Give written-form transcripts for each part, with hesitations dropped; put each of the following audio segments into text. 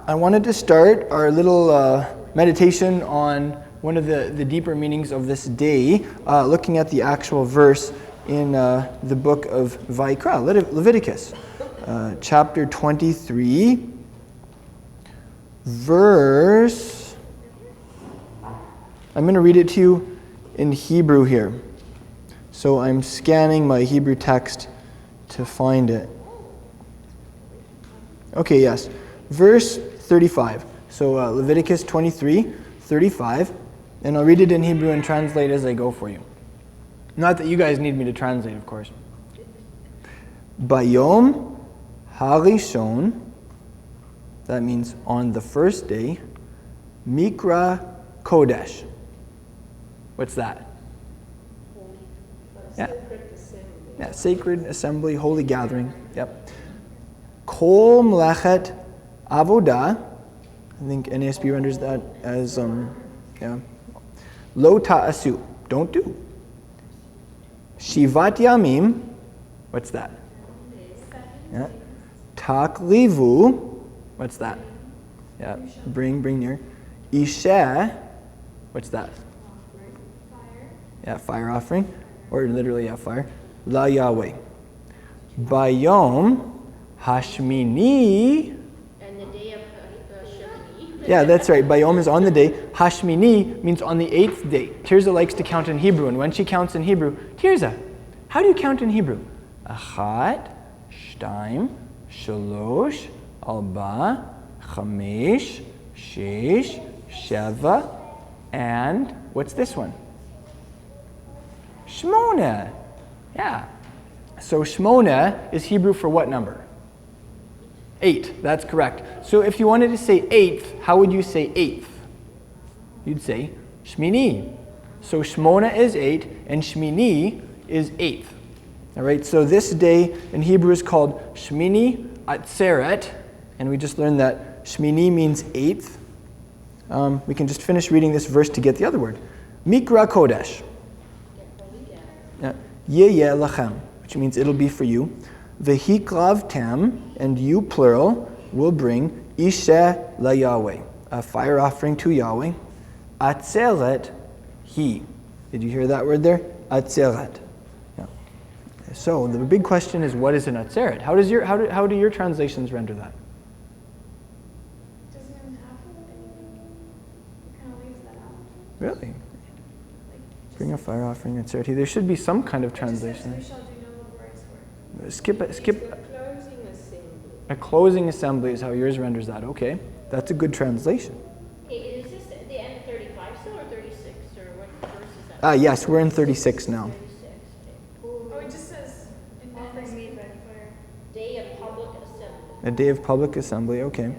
I wanted to start our little meditation on one of the deeper meanings of this day, looking at the actual verse in the book of Vayikra, Leviticus, chapter 23, verse... I'm going to read it to you in Hebrew here. So I'm scanning my Hebrew text to find it. Okay, yes. Verse 35. So Leviticus 23, 35. And I'll read it in Hebrew and translate as I go for you. Not that you guys need me to translate, of course. Bayom harishon, that means on the first day, mikra kodesh. What's that? Yeah. Yeah, sacred assembly, holy gathering. Yep. Kol mlechet avodah. I think NASB renders that as lo ta'asu, don't do. Shivat yamim. What's that? Yeah. Taklivu. What's that? Yeah. Bring near. Isheh. What's that? Yeah, fire offering, or literally, yeah, fire. La Yahweh. Bayom Hashmini. And the day of Shemini. Yeah, that's right. Bayom is on the day. Hashmini means on the 8th day. Tirza likes to count in Hebrew, and when she counts in Hebrew, Tirza, how do you count in Hebrew? Achat, Shtaim, Shalosh, Alba, Chamesh, Shesh, Sheva, and what's this one? Shmona. Yeah. So Shmona is Hebrew for what number? 8. That's correct. So if you wanted to say 8th, how would you say 8th? You'd say Shmini. So Shmona is 8 and Shmini is 8th. All right. So this day in Hebrew is called Shemini Atzeret, and we just learned that Shmini means 8th. We can just finish reading this verse to get the other word. Mikra Kodesh. Yeh lachem, which means it'll be for you. Vehiklav tam, and you, plural, will bring Isheh la Yahweh, a fire offering to Yahweh. Atzeret, he. Did you hear that word there? Atzeret. Yeah. So the big question is, what is an Atzeret? How do your translations render that? Doesn't even have it kind of leaves that out. Really? Bring a fire offering and Atzeret. There should be some kind of translation. Skip. A closing assembly is how yours renders that. Okay, that's a good translation. Is this the end of 35 still or 36? Or what verse is that? Yes, we're in 36 now. 36. Oh, it just says offering made by fire. Day of public assembly. A day of public assembly. Okay.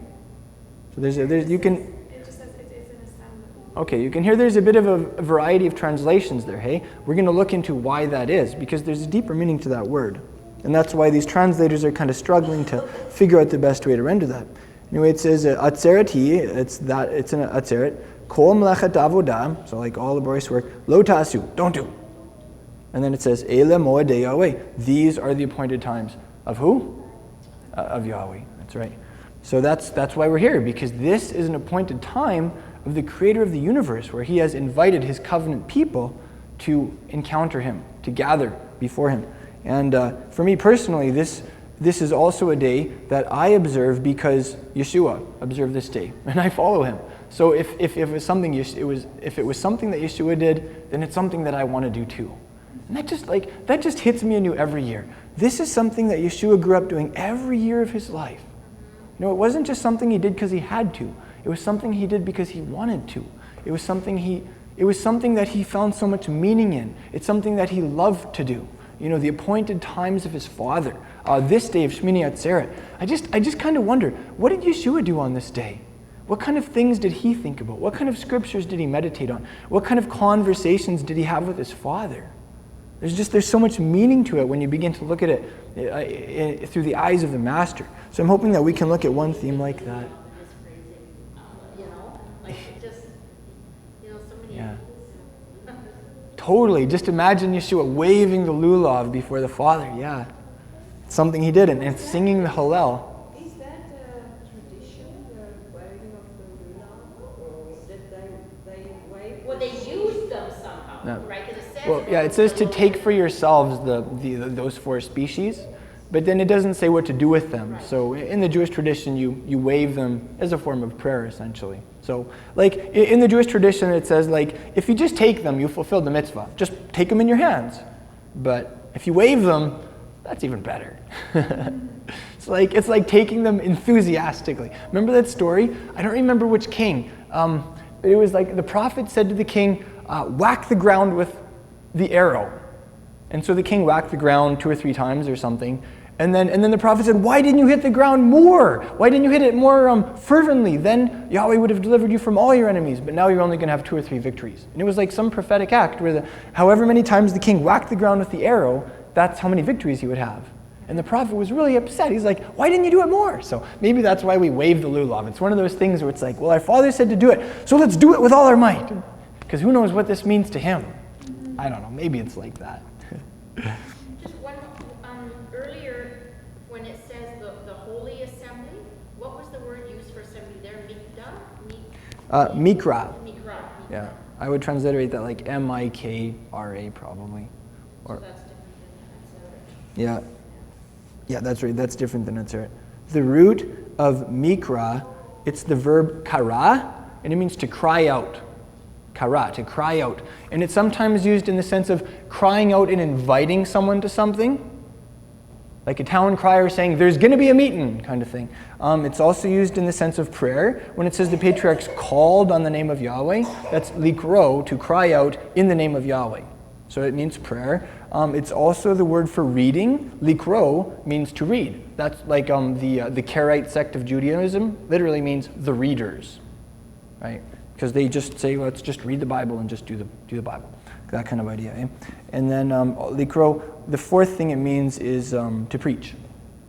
So you can. It just says it is an assembly. Okay, you can hear there's a bit of a variety of translations there. Hey, we're going to look into why that is, because there's a deeper meaning to that word. And that's why these translators are kind of struggling to figure out the best way to render that. Anyway, it says Atzeret hi, it's an Atzeret. Kol mlechet avodah, so like all laborious work. Lo ta'asu, don't do. And then it says Ele moedei Yahweh. These are the appointed times of who? Of Yahweh. That's right. So that's why we're here, because this is an appointed time of the Creator of the universe, where He has invited His covenant people to encounter Him, to gather before Him. And for me personally, this is also a day that I observe because Yeshua observed this day, and I follow him. So if it was something that Yeshua did, then it's something that I want to do too. And that just hits me anew every year. This is something that Yeshua grew up doing every year of his life. You know, it wasn't just something he did because he had to. It was something he did because he wanted to. It was something that he found so much meaning in. It's something that he loved to do. You know, the appointed times of his Father. This day of Shemini Atzeret. I just kind of wonder, what did Yeshua do on this day? What kind of things did he think about? What kind of scriptures did he meditate on? What kind of conversations did he have with his Father? There's so much meaning to it when you begin to look at it through the eyes of the Master. So I'm hoping that we can look at one theme like that. Yeah. Totally. Just imagine Yeshua waving the lulav before the Father. Yeah. It's something he did, and singing the Hallel. Is that a tradition, the Yeah. Right, because it says. Well, yeah, it says to take for yourselves those 4 species, but then it doesn't say what to do with them. Right. So in the Jewish tradition, you wave them as a form of prayer, essentially. So, like, in the Jewish tradition, it says, like, if you just take them, you fulfill the mitzvah. Just take them in your hands. But if you wave them, that's even better. It's like taking them enthusiastically. Remember that story? I don't remember which king. It was like the prophet said to the king, whack the ground with the arrow. And so the king whacked the ground 2 or 3 times or something. And then the prophet said, why didn't you hit the ground more? Why didn't you hit it more fervently? Then Yahweh would have delivered you from all your enemies, but now you're only going to have 2 or 3 victories. And it was like some prophetic act where however many times the king whacked the ground with the arrow, that's how many victories he would have. And the prophet was really upset. He's like, why didn't you do it more? So maybe that's why we wave the lulav. It's one of those things where it's like, well, our father said to do it, so let's do it with all our might. Because who knows what this means to him? I don't know. Maybe it's like that. Just one, earlier when it says the Holy Assembly, what was the word used for assembly there? Mikra. Mikra. Yeah, I would transliterate that like M-I-K-R-A probably. So that's different than Atzeret. Yeah. Yeah, that's right. That's different than Atzeret. The root of mikra, it's the verb kara, and it means to cry out. Kara, to cry out. And it's sometimes used in the sense of crying out and inviting someone to something. Like a town crier saying, there's going to be a meeting, kind of thing. It's also used in the sense of prayer. When it says the patriarchs called on the name of Yahweh, that's likro, to cry out in the name of Yahweh. So it means prayer. It's also the word for reading. Likro means to read. That's like the Karaite sect of Judaism literally means the readers, right? Because they just say, let's just read the Bible and just do the Bible. That kind of idea. Eh? And then likro, the 4th thing it means is to preach.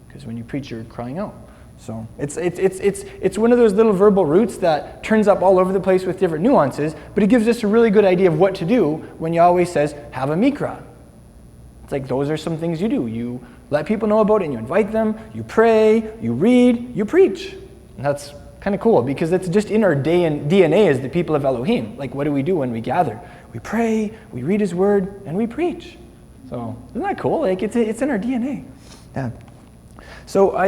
Because when you preach, you're crying out. So it's one of those little verbal roots that turns up all over the place with different nuances, but it gives us a really good idea of what to do when Yahweh says, have a mikra. It's like those are some things you do. You let people know about it and you invite them, you pray, you read, you preach. And that's kind of cool because it's just in our DNA as the people of Elohim. Like what do we do when we gather? We pray, we read His Word, and we preach. So isn't that cool? Like it's in our DNA. Yeah. So I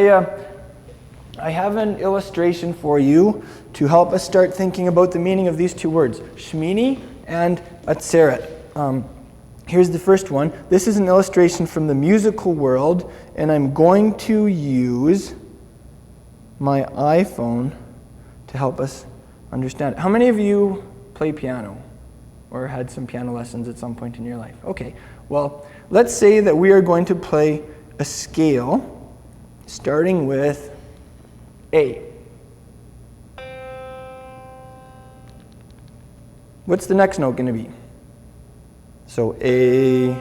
have an illustration for you to help us start thinking about the meaning of these 2 words, Shemini and Atzeret. Here's the first one. This is an illustration from the musical world, and I'm going to use my iPhone to help us understand it. How many of you play piano or had some piano lessons at some point in your life? Okay, well, let's say that we are going to play a scale starting with A. What's the next note going to be? So A,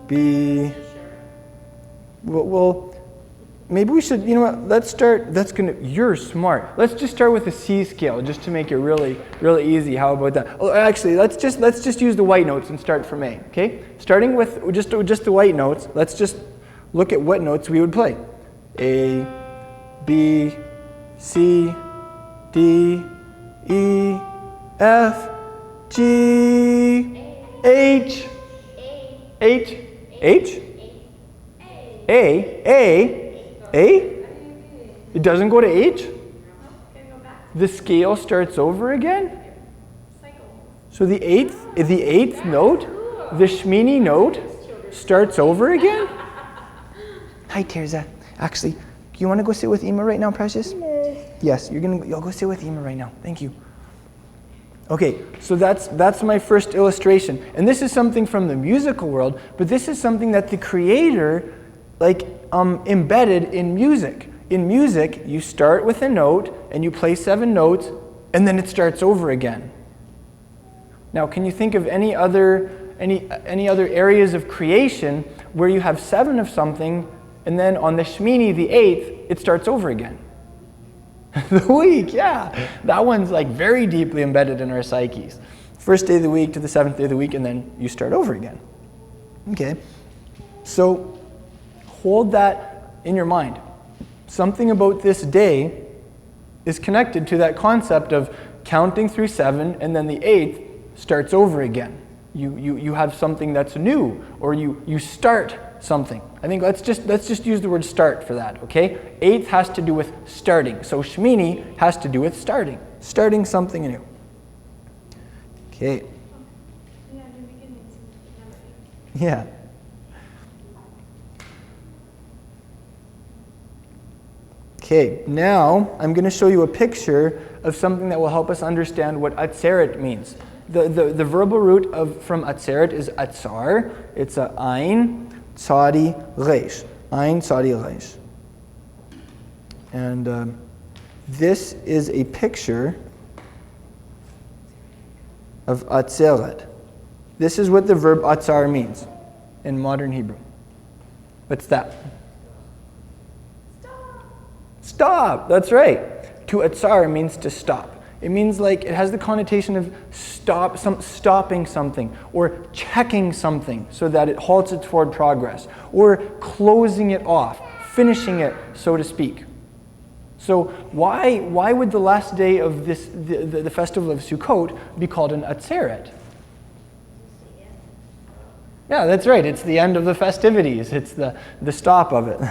B. Well, maybe we should, you know what, let's start, you're smart. Let's just start with a C scale just to make it really, really easy. How about that? Oh, actually, let's just use the white notes and start from A, okay? Starting with just the white notes, let's just look at what notes we would play. A, B, C, D, E, F, G, H, H, H, A? It doesn't go to H? The scale starts over again? So the eighth note, the Shemini note, starts over again? Hi, Terza. Actually, you want to go sit with Ima right now, Precious? Yes, you'll go sit with Ima right now. Thank you. Okay, so that's my first illustration. And this is something from the musical world, but this is something that the Creator embedded in music. In music, you start with a note and you play 7 notes and then it starts over again. Now, can you think of any other areas of creation where you have 7 of something and then on the Shemini, the 8th, it starts over again? The week, yeah. That one's like very deeply embedded in our psyches. First day of the week to the 7th day of the week and then you start over again. Okay, so hold that in your mind. Something about this day is connected to that concept of counting through 7 and then the 8th starts over again. you have something that's new, or you start something. I think let's just use the word start for that, okay? Eighth has to do with starting. So Shemini has to do with starting something new. Okay. Yeah, new beginnings. Yeah. Okay, now I'm going to show you a picture of something that will help us understand what Atzeret means. The verbal root from Atzeret is atzar. It's a ein, tzadi, resh. Ein, tzadi, resh. And this is a picture of Atzeret. This is what the verb atzar means in modern Hebrew. What's that? Stop! That's right. To atzar means to stop. It means like it has the connotation of stopping something, or checking something so that it halts its forward progress, or closing it off, finishing it, so to speak. So why would the last day of the festival of Sukkot be called an Atzeret? Yeah, that's right. It's the end of the festivities. It's the stop of it.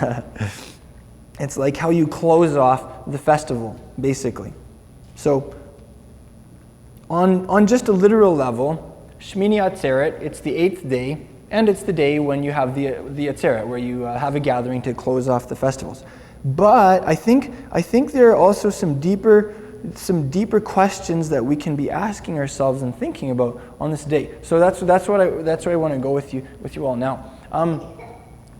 It's like how you close off the festival, basically. So on just a literal level, Shemini Atzeret, it's the 8th day, and it's the day when you have the Atzeret, where you have a gathering to close off the festivals. But I think there are also some deeper questions that we can be asking ourselves and thinking about on this day. So that's where I want to go with you all now.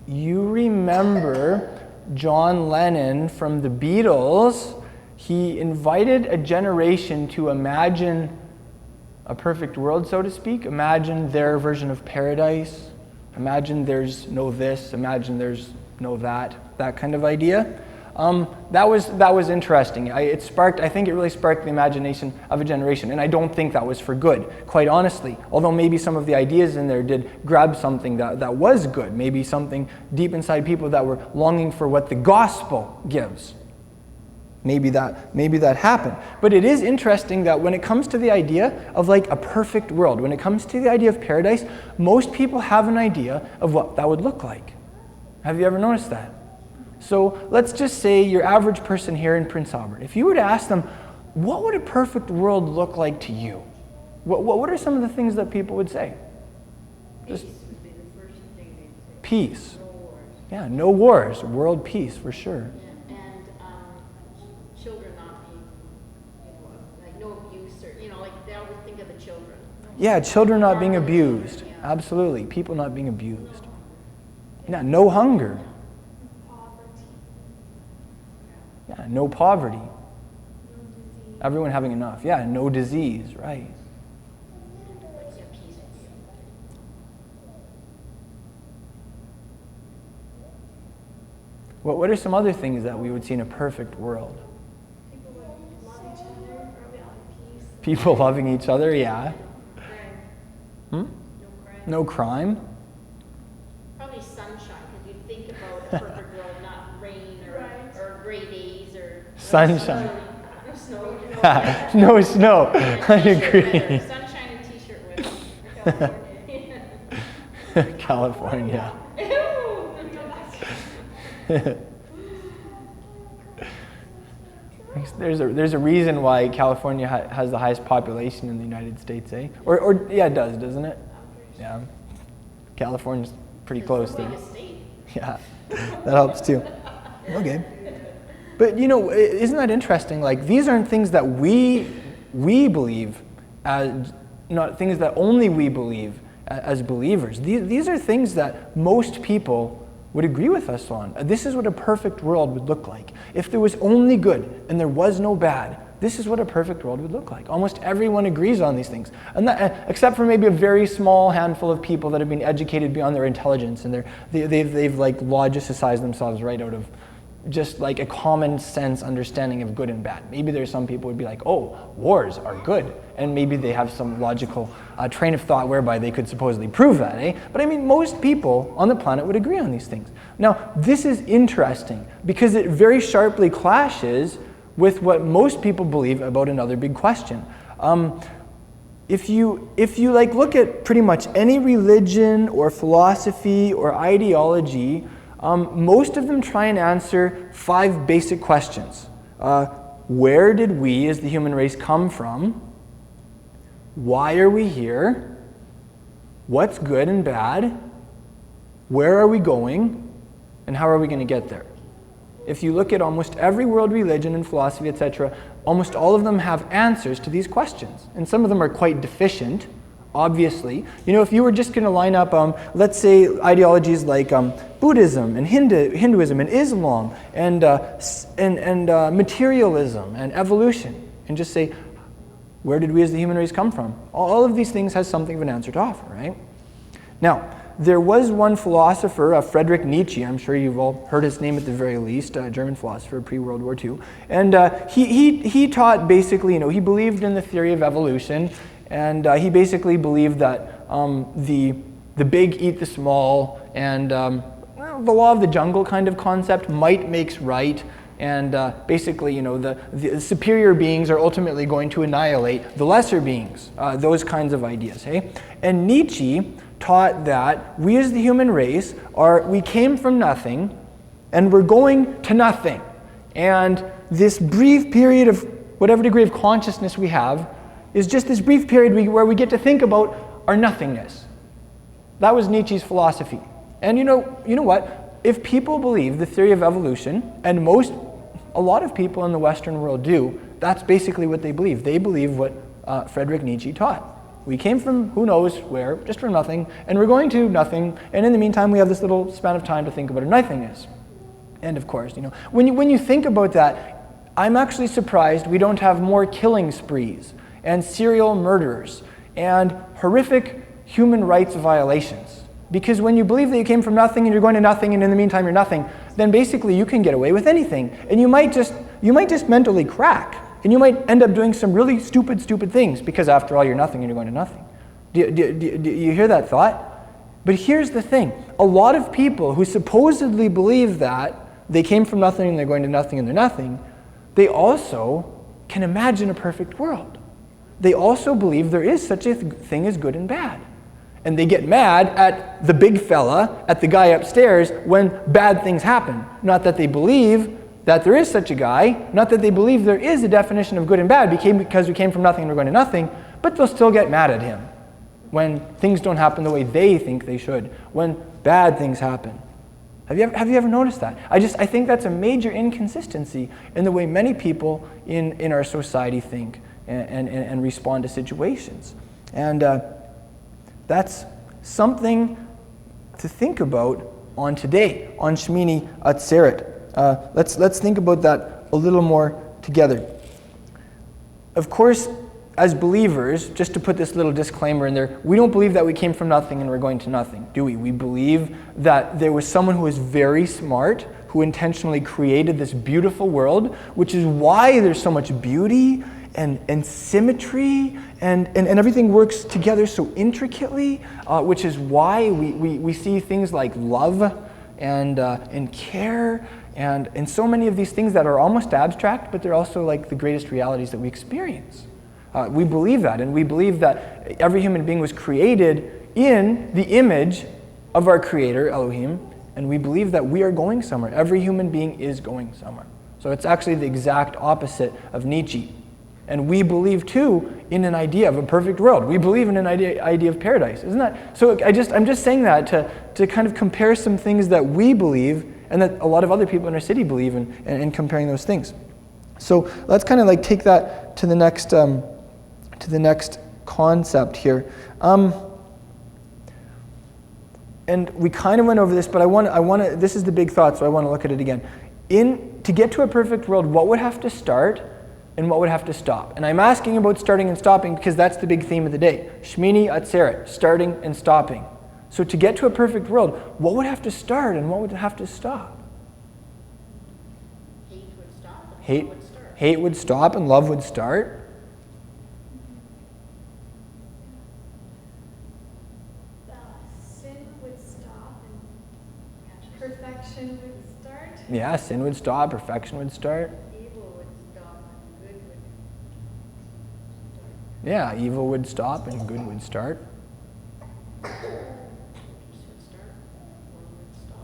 You remember John Lennon from the Beatles? He invited a generation to imagine a perfect world, so to speak. Imagine their version of paradise. Imagine there's no this. Imagine there's no that. That kind of idea. That was interesting. I think it really sparked the imagination of a generation, and I don't think that was for good, quite honestly. Although maybe some of the ideas in there did grab something that was good, maybe something deep inside people that were longing for what the gospel gives. Maybe that happened. But it is interesting that when it comes to the idea of like a perfect world, when it comes to the idea of paradise, most people have an idea of what that would look like. Have you ever noticed that? So let's just say your average person here in Prince Albert, if you were to ask them, what would a perfect world look like to you? What are some of the things that people would say? Just Peace would be the first thing they'd say. Peace. No wars. Yeah, no wars. World peace, for sure. Yeah, and children not being, like no abuse, or like they always think of the children. Yeah, children not being Harm to the children, abused. yeah. Absolutely. People not being abused. Yeah, no hunger. Poverty. Yeah, no poverty. No disease. Everyone having enough. Yeah, no disease, right. Like, yeah, peace would be What are some other things that we would see in a perfect world? People would love each other, or be at peace. People loving each other, yeah. crime. Hmm? No crime. No crime. Probably sunshine, because you think about a perfect world, not rain or gray days or Sunshine. No snow. No snow. I agree. Sunshine and t-shirt weather. California. There's a reason why California has the highest population in the United States, eh? Or yeah, it does, doesn't it? Yeah. California's pretty close there. Yeah, that helps too. Okay. But isn't that interesting? Like, these aren't things that we believe as, not things that only we believe as believers. These are things that most people would agree with us on. This is what a perfect world would look like. If there was only good and there was no bad, this is what a perfect world would look like. Almost everyone agrees on these things, and except for maybe a very small handful of people that have been educated beyond their intelligence, and they've like logicized themselves right out of just like a common sense understanding of good and bad. Maybe there's some people who would be like, oh, wars are good. And maybe they have some logical train of thought whereby they could supposedly prove that, eh? But I mean, most people on the planet would agree on these things. Now, this is interesting because it very sharply clashes with what most people believe about another big question. if you like look at pretty much any religion or philosophy or ideology, most of them try and answer 5 basic questions. Where did we as the human race come from? Why are we here? What's good and bad? Where are we going? And how are we going to get there? If you look at almost every world religion and philosophy, etc., almost all of them have answers to these questions. And some of them are quite deficient, obviously. If you were just going to line up, let's say, ideologies like Buddhism and Hinduism and Islam and materialism and evolution, and just say, where did we as the human race come from? All of these things has something of an answer to offer, right? Now, there was one philosopher, Friedrich Nietzsche. I'm sure you've all heard his name at the very least, a German philosopher pre-World War II. And he taught basically, he believed in the theory of evolution, and he basically believed that the big eat the small, and the law of the jungle kind of concept, might makes right, and basically, the superior beings are ultimately going to annihilate the lesser beings, those kinds of ideas, hey? And Nietzsche taught that we as the human race we came from nothing and we're going to nothing. And this brief period of whatever degree of consciousness we have is just this brief period where we get to think about our nothingness. That was Nietzsche's philosophy. And you know what? If people believe the theory of evolution, and a lot of people in the Western world do, that's basically what they believe. They believe what Friedrich Nietzsche taught. We came from who knows where, just from nothing, and we're going to nothing, and in the meantime we have this little span of time to think about our nothingness. And of course, when you think about that, I'm actually surprised we don't have more killing sprees and serial murderers and horrific human rights violations. Because when you believe that you came from nothing and you're going to nothing, and in the meantime you're nothing, then basically you can get away with anything, and you might just mentally crack. And you might end up doing some really stupid things, because after all, you're nothing and you're going to nothing. Do you hear that thought? But here's the thing. A lot of people who supposedly believe that they came from nothing and they're going to nothing and they're nothing, they also can imagine a perfect world. They also believe there is such a thing as good and bad. And they get mad at the big fella, at the guy upstairs, when bad things happen. Not that they believe that there is such a guy, not that they believe there is a definition of good and bad because we came from nothing and we're going to nothing, but they'll still get mad at him when things don't happen the way they think they should, when bad things happen. Have you ever noticed that? I think that's a major inconsistency in the way many people in our society think and respond to situations. And that's something to think about on today, on Shemini Atzeret. Let's think about that a little more together. Of course, as believers, just to put this little disclaimer in there, we don't believe that we came from nothing and we're going to nothing, do we? We believe that there was someone who was very smart, who intentionally created this beautiful world, which is why there's so much beauty and symmetry and everything works together so intricately, which is why we see things like love and care and so many of these things that are almost abstract, but they're also like the greatest realities that we experience. We believe that, and we believe that every human being was created in the image of our Creator, Elohim, and we believe that we are going somewhere. Every human being is going somewhere. So it's actually the exact opposite of Nietzsche. And we believe, too, in an idea of a perfect world. We believe in an idea of paradise, isn't that? So I'm just saying that to kind of compare some things that we believe and that a lot of other people in our city believe in, and comparing those things. So let's kind of like take that to the next concept here. And we kind of went over this, but I want to. This is the big thought, so I want to look at it again. To get to a perfect world, what would have to start and what would have to stop? And I'm asking about starting and stopping because that's the big theme of the day. Shemini Atzeret, starting and stopping. So to get to a perfect world, what would have to start and what would have to stop? Hate would stop. Hate would stop and love would start. Sin would stop and perfection would start. Yeah, sin would stop, perfection would start. Evil would stop and good would start. Yeah, evil would stop and good would start.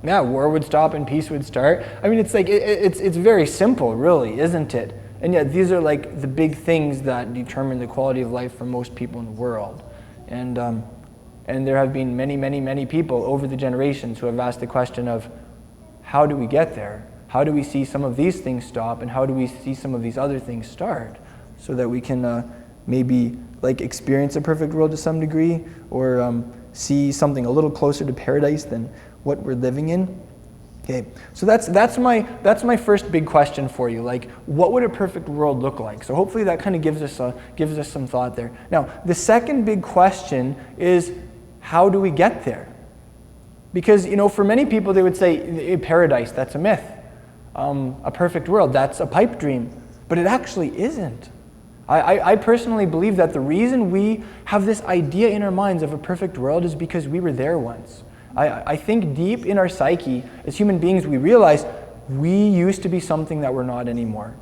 Yeah, war would stop and peace would start. I mean, it's like, it's very simple, really, isn't it? And yet these are like the big things that determine the quality of life for most people in the world. And there have been many, many, many people over the generations who have asked the question of, how do we get there? How do we see some of these things stop, and how do we see some of these other things start, so that we can maybe like experience a perfect world to some degree, or see something a little closer to paradise than what we're living in? Okay, so that's my first big question for you. Like, what would a perfect world look like? So hopefully that kind of gives us some thought there. Now, the second big question is, how do we get there? Because, for many people they would say paradise, that's a myth. A perfect world, that's a pipe dream. But it actually isn't. I personally believe that the reason we have this idea in our minds of a perfect world is because we were there once. I think deep in our psyche, as human beings, we realize we used to be something that we're not anymore.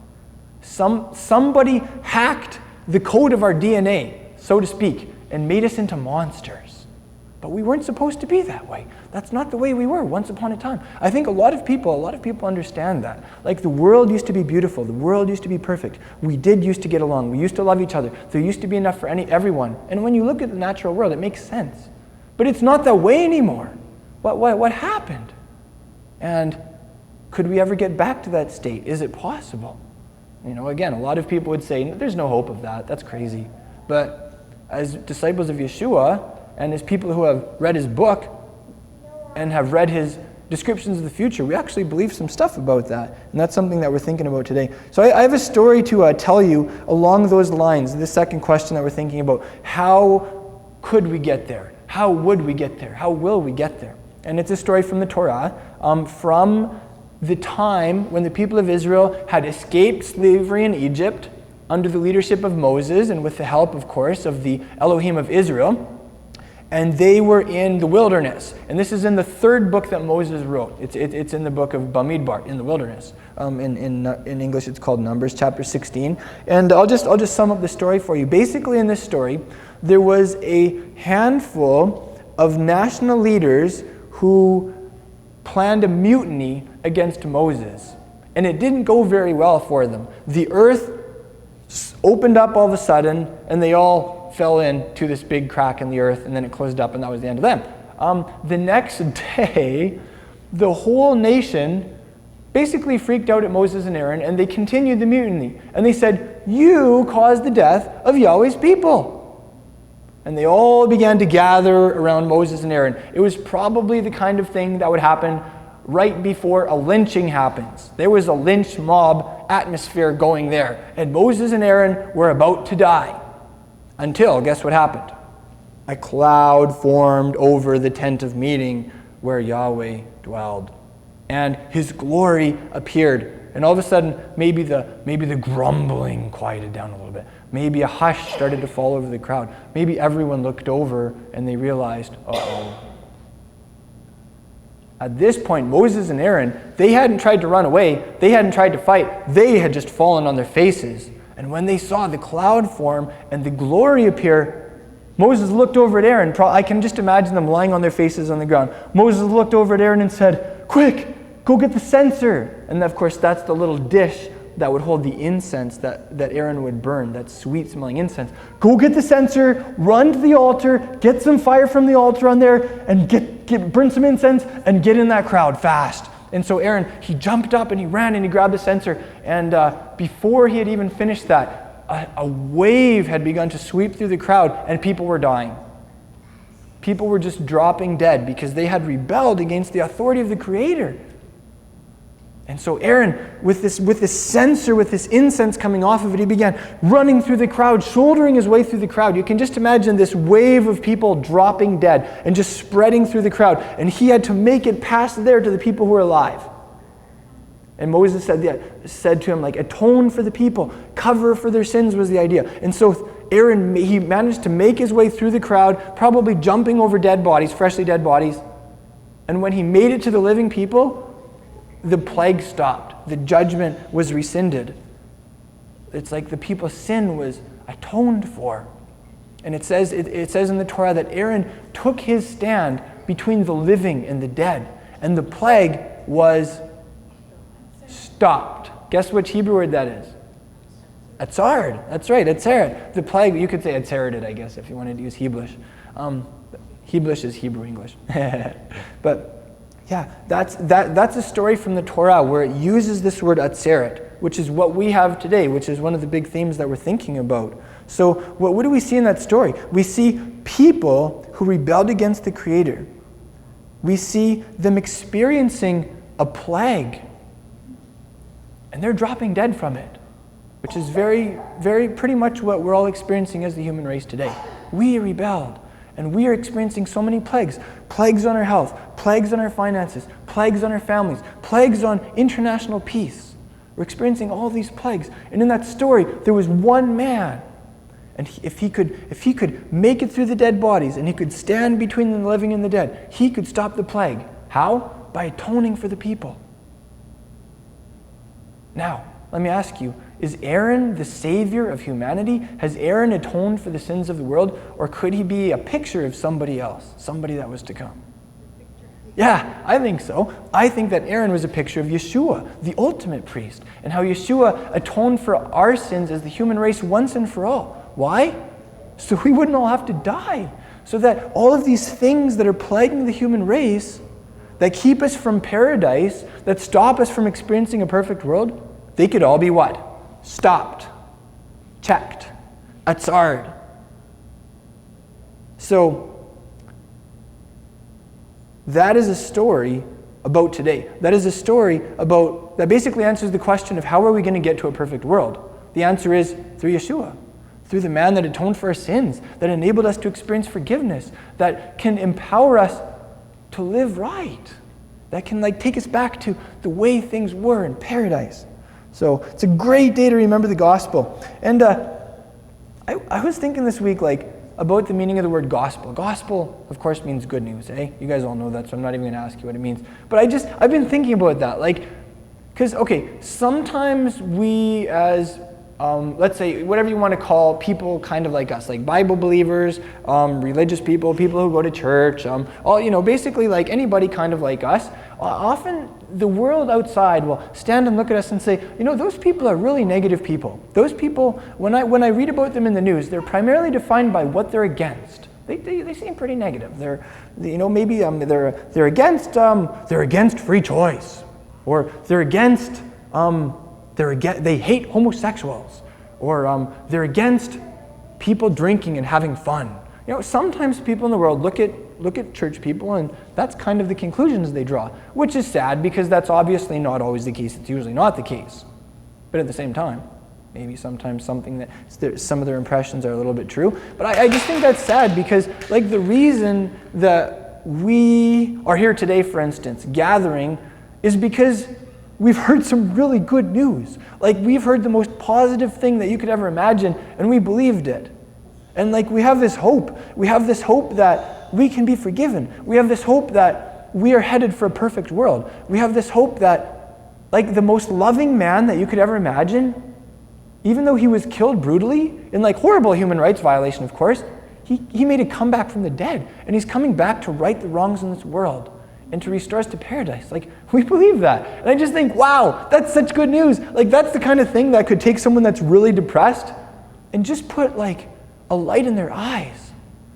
Somebody hacked the code of our DNA, so to speak, and made us into monsters. But we weren't supposed to be that way. That's not the way we were once upon a time. I think a lot of people understand that. Like, the world used to be beautiful. The world used to be perfect. We did used to get along. We used to love each other. There used to be enough for everyone. And when you look at the natural world, it makes sense. But it's not that way anymore. What happened? And could we ever get back to that state? Is it possible? Again, a lot of people would say, there's no hope of that. That's crazy. But as disciples of Yeshua, and as people who have read his book and have read his descriptions of the future, we actually believe some stuff about that. And that's something that we're thinking about today. So I have a story to tell you along those lines, the second question that we're thinking about. How could we get there? How would we get there? How will we get there? And it's a story from the Torah, from the time when the people of Israel had escaped slavery in Egypt under the leadership of Moses and with the help, of course, of the Elohim of Israel. And they were in the wilderness. And this is in the third book that Moses wrote. It's in the book of Bamidbar, in the wilderness. In English, it's called Numbers, chapter 16. And I'll just sum up the story for you. Basically, in this story, there was a handful of national leaders who planned a mutiny against Moses. And it didn't go very well for them. The earth opened up all of a sudden, and they all fell into this big crack in the earth, and then it closed up, and that was the end of them. The next day, the whole nation basically freaked out at Moses and Aaron, and they continued the mutiny. And they said, "You caused the death of Yahweh's people." And they all began to gather around Moses and Aaron. It was probably the kind of thing that would happen right before a lynching happens. There was a lynch mob atmosphere going there. And Moses and Aaron were about to die. Until, guess what happened? A cloud formed over the tent of meeting where Yahweh dwelled. And his glory appeared. And all of a sudden, maybe the grumbling quieted down a little bit. Maybe a hush started to fall over the crowd. Maybe everyone looked over and they realized, uh-oh. At this point, Moses and Aaron, they hadn't tried to run away. They hadn't tried to fight. They had just fallen on their faces. And when they saw the cloud form and the glory appear, Moses looked over at Aaron. I can just imagine them lying on their faces on the ground. Moses looked over at Aaron and said, "Quick, go get the censer." And of course, that's the little dish that would hold the incense that Aaron would burn, that sweet-smelling incense. "Go get the censer, run to the altar, get some fire from the altar on there, and burn some incense, and get in that crowd fast." And so Aaron, he jumped up and he ran and he grabbed the censer. And before he had even finished that, a wave had begun to sweep through the crowd, and people were dying. People were just dropping dead because they had rebelled against the authority of the Creator. And so Aaron, with this censer, with this incense coming off of it, he began running through the crowd, shouldering his way through the crowd. You can just imagine this wave of people dropping dead and just spreading through the crowd. And he had to make it past there to the people who were alive. And Moses said to him, atone for the people, cover for their sins was the idea. And so Aaron, he managed to make his way through the crowd, probably jumping over dead bodies, freshly dead bodies. And when he made it to the living people, the plague stopped. The judgment was rescinded. It's like the people's sin was atoned for. And it says in the Torah that Aaron took his stand between the living and the dead. And the plague was stopped. Guess which Hebrew word that is? Atzeret. That's right, Atzeret. The plague, you could say Atzereted, I guess, if you wanted to use Hebrewish. Hebrewish is Hebrew English. But yeah, that's a story from the Torah where it uses this word Atzeret, which is what we have today, which is one of the big themes that we're thinking about. So what do we see in that story? We see people who rebelled against the Creator. We see them experiencing a plague, and they're dropping dead from it, which is very, very pretty much what we're all experiencing as the human race today. We rebelled, and we are experiencing so many plagues. Plagues on our health, plagues on our finances, plagues on our families, plagues on international peace. We're experiencing all these plagues. And in that story, there was one man. And if he could make it through the dead bodies, and he could stand between the living and the dead, he could stop the plague. How? By atoning for the people. Now, let me ask you, is Aaron the savior of humanity? Has Aaron atoned for the sins of the world? Or could he be a picture of somebody else, somebody that was to come? Yeah, I think so. I think that Aaron was a picture of Yeshua, the ultimate priest, and how Yeshua atoned for our sins as the human race once and for all. Why? So we wouldn't all have to die. So that all of these things that are plaguing the human race, that keep us from paradise, that stop us from experiencing a perfect world, they could all be what? Stopped. Checked. Atzard. So, that is a story about today. That is a story that basically answers the question of how are we going to get to a perfect world? The answer is through Yeshua. Through the man that atoned for our sins, that enabled us to experience forgiveness, that can empower us to live right, that can take us back to the way things were in paradise. So it's a great day to remember the gospel. And I was thinking this week about the meaning of the word gospel. Gospel, of course, means good news, eh? You guys all know that, so I'm not even going to ask you what it means. But I've been thinking about that. Because, sometimes we as, let's say, whatever you want to call people kind of like us, like Bible believers, religious people who go to church, basically like anybody kind of like us, often the world outside will stand and look at us and say, those people are really negative people. Those people, when I read about them in the news, they're primarily defined by what they're against. They seem pretty negative. They're against free choice, or they hate homosexuals, or they're against people drinking and having fun. Sometimes people in the world look at church people, and that's kind of the conclusions they draw, which is sad because that's obviously not always the case. It's usually not the case. But at the same time, maybe sometimes some of their impressions are a little bit true. But I just think that's sad because the reason that we are here today, for instance, gathering, is because we've heard some really good news. We've heard the most positive thing that you could ever imagine, and we believed it. And we have this hope. We have this hope that we can be forgiven. We have this hope that we are headed for a perfect world. We have this hope that, the most loving man that you could ever imagine, even though he was killed brutally, in horrible human rights violation, of course, he made a comeback from the dead. And he's coming back to right the wrongs in this world and to restore us to paradise. We believe that. And I just think, wow, that's such good news. That's the kind of thing that could take someone that's really depressed and just put, a light in their eyes.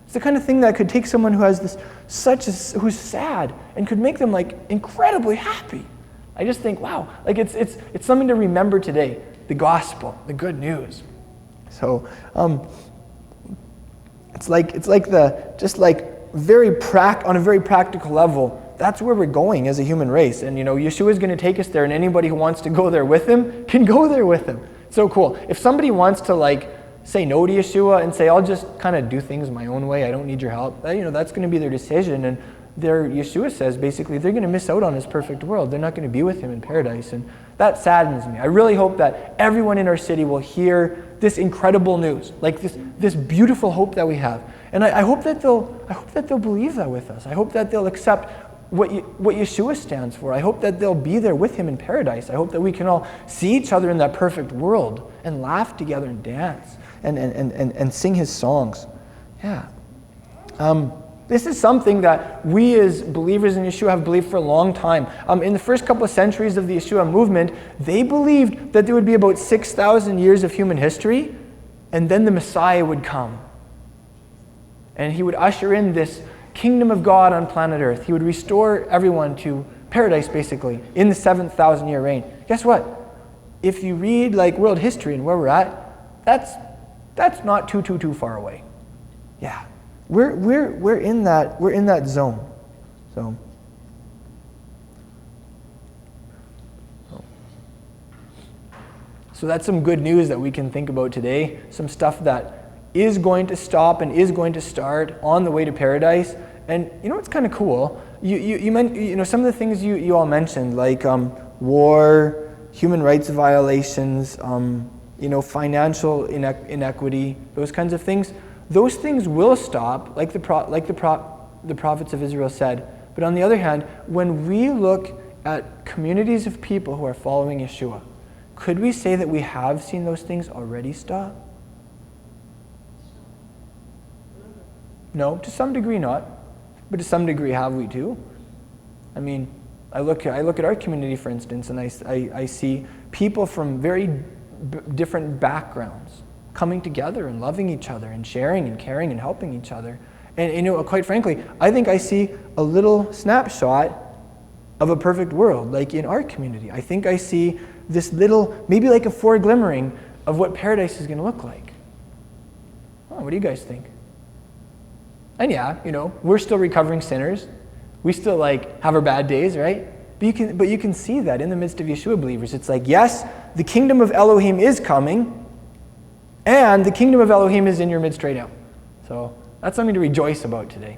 It's the kind of thing that could take someone who has who's sad and could make them incredibly happy. I just think, wow, it's something to remember today. The gospel, the good news. So, it's on a very practical level. That's where we're going as a human race. And Yeshua is going to take us there, and anybody who wants to go there with him can go there with him. So cool. If somebody wants to say no to Yeshua and say, I'll just kind of do things my own way, I don't need your help, that's going to be their decision. And Yeshua says basically they're going to miss out on his perfect world. They're not going to be with him in paradise. And that saddens me. I really hope that everyone in our city will hear this incredible news, this beautiful hope that we have. And I hope that they'll believe that with us. I hope that they'll accept what Yeshua stands for. I hope that they'll be there with him in paradise. I hope that we can all see each other in that perfect world and laugh together and dance and sing his songs. Yeah. This is something that we as believers in Yeshua have believed for a long time. In the first couple of centuries of the Yeshua movement, they believed that there would be about 6,000 years of human history, and then the Messiah would come. And he would usher in this kingdom of God on planet Earth. He would restore everyone to paradise, basically, in the 7,000 year reign. Guess what? If you read like world history and where we're at, that's not too far away. Yeah. We're in that zone. So that's some good news that we can think about today. Some stuff that is going to stop and is going to start on the way to paradise. And you know what's kind of cool? You know some of the things you all mentioned, like war, human rights violations, financial inequity, those kinds of things. Those things will stop, like the prophets of Israel said. But on the other hand, when we look at communities of people who are following Yeshua, could we say that we have seen those things already stop? No, to some degree not. But to some degree have we too? I mean, I look at our community, for instance, and I see people from very different backgrounds coming together and loving each other and sharing and caring and helping each other. And quite frankly, I think I see a little snapshot of a perfect world, like in our community. I think I see this little, maybe like a foreglimmering of what paradise is going to look like. Oh, what do you guys think? And yeah, we're still recovering sinners. We still have our bad days, right? But you can see that in the midst of Yeshua believers. It's like, yes, the kingdom of Elohim is coming, and the kingdom of Elohim is in your midst right now. So that's something to rejoice about today.